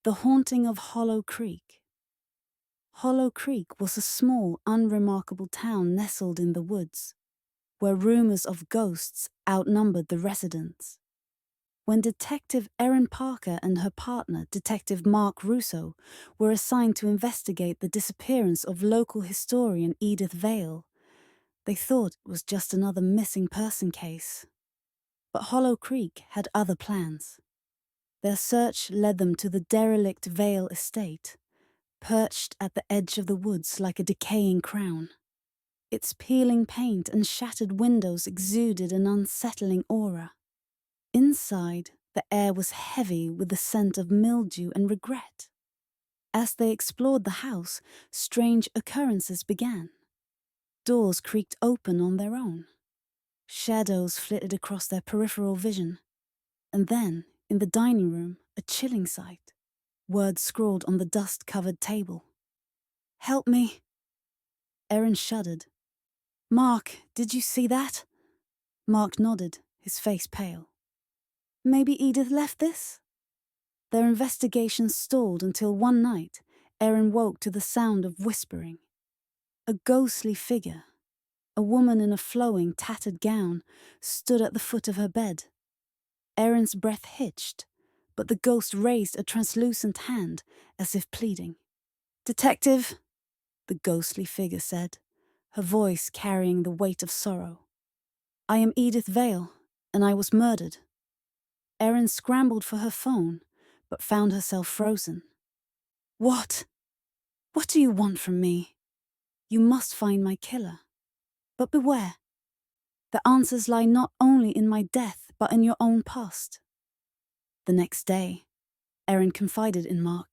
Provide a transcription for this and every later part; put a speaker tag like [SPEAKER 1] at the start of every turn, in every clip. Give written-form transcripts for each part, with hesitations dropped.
[SPEAKER 1] The Haunting of Hollow Creek. Hollow Creek was a small, unremarkable town nestled in the woods, where rumors of ghosts outnumbered the residents. When Detective Erin Parker and her partner, Detective Mark Russo, were assigned to investigate the disappearance of local historian Edith Vale, they thought it was just another missing person case. But Hollow Creek had other plans. Their search led them to the derelict Vale estate, perched at the edge of the woods like a decaying crown. Its peeling paint and shattered windows exuded an unsettling aura. Inside, the air was heavy with the scent of mildew and regret. As they explored the house, strange occurrences began. Doors creaked open on their own. Shadows flitted across their peripheral vision. And then, in the dining room, a chilling sight. Words scrawled on the dust-covered table. "Help me." Erin shuddered. "Mark, did you see that?" Mark nodded, his face pale. "Maybe Edith left this?" Their investigation stalled until one night, Erin woke to the sound of whispering. A ghostly figure, a woman in a flowing, tattered gown, stood at the foot of her bed. Erin's breath hitched, but the ghost raised a translucent hand, as if pleading. "Detective," the ghostly figure said, her voice carrying the weight of sorrow. "I am Edith Vale, and I was murdered." Erin scrambled for her phone, but found herself frozen. "What? What do you want from me?" "You must find my killer. But beware. The answers lie not only in my death, but in your own past." The next day, Erin confided in Mark.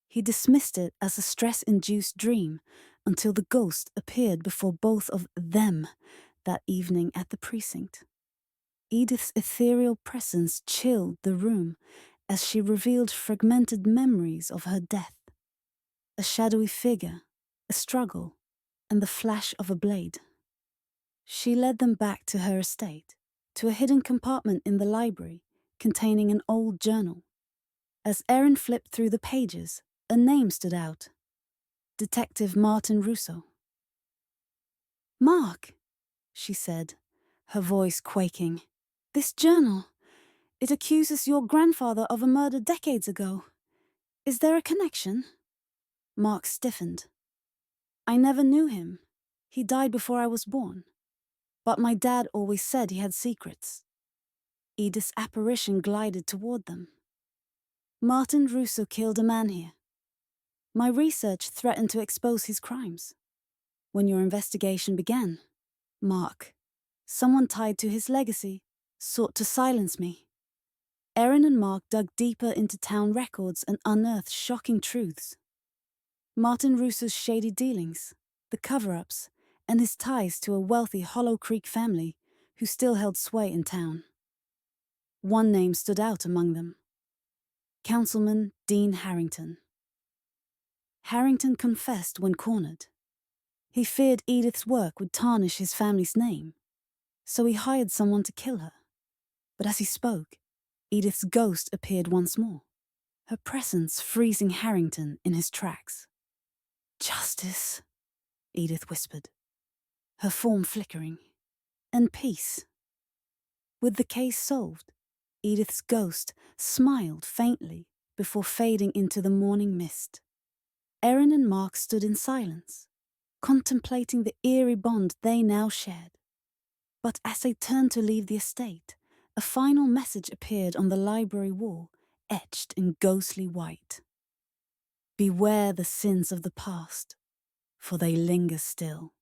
[SPEAKER 1] He dismissed it as a stress-induced dream until the ghost appeared before both of them that evening at the precinct. Edith's ethereal presence chilled the room as she revealed fragmented memories of her death. A shadowy figure, a struggle, and the flash of a blade. She led them back to her estate, to a hidden compartment in the library containing an old journal. As Erin flipped through the pages, a name stood out. Detective Martin Russo. "Mark," she said, her voice quaking. "This journal, it accuses your grandfather of a murder decades ago. Is there a connection?" Mark stiffened. "I never knew him. He died before I was born. But my dad always said he had secrets." Edith's apparition glided toward them. "Martin Russo killed a man here. My research threatened to expose his crimes. When your investigation began, Mark, someone tied to his legacy, sought to silence me." Erin and Mark dug deeper into town records and unearthed shocking truths. Martin Russo's shady dealings, the cover-ups, and his ties to a wealthy Hollow Creek family who still held sway in town. One name stood out among them. Councilman Dean Harrington. Harrington confessed when cornered. He feared Edith's work would tarnish his family's name, so he hired someone to kill her. But as he spoke, Edith's ghost appeared once more, her presence freezing Harrington in his tracks. "Justice," Edith whispered, her form flickering, "and peace." With the case solved, Edith's ghost smiled faintly before fading into the morning mist. Erin and Mark stood in silence, contemplating the eerie bond they now shared. But as they turned to leave the estate, a final message appeared on the library wall, etched in ghostly white. "Beware the sins of the past, for they linger still."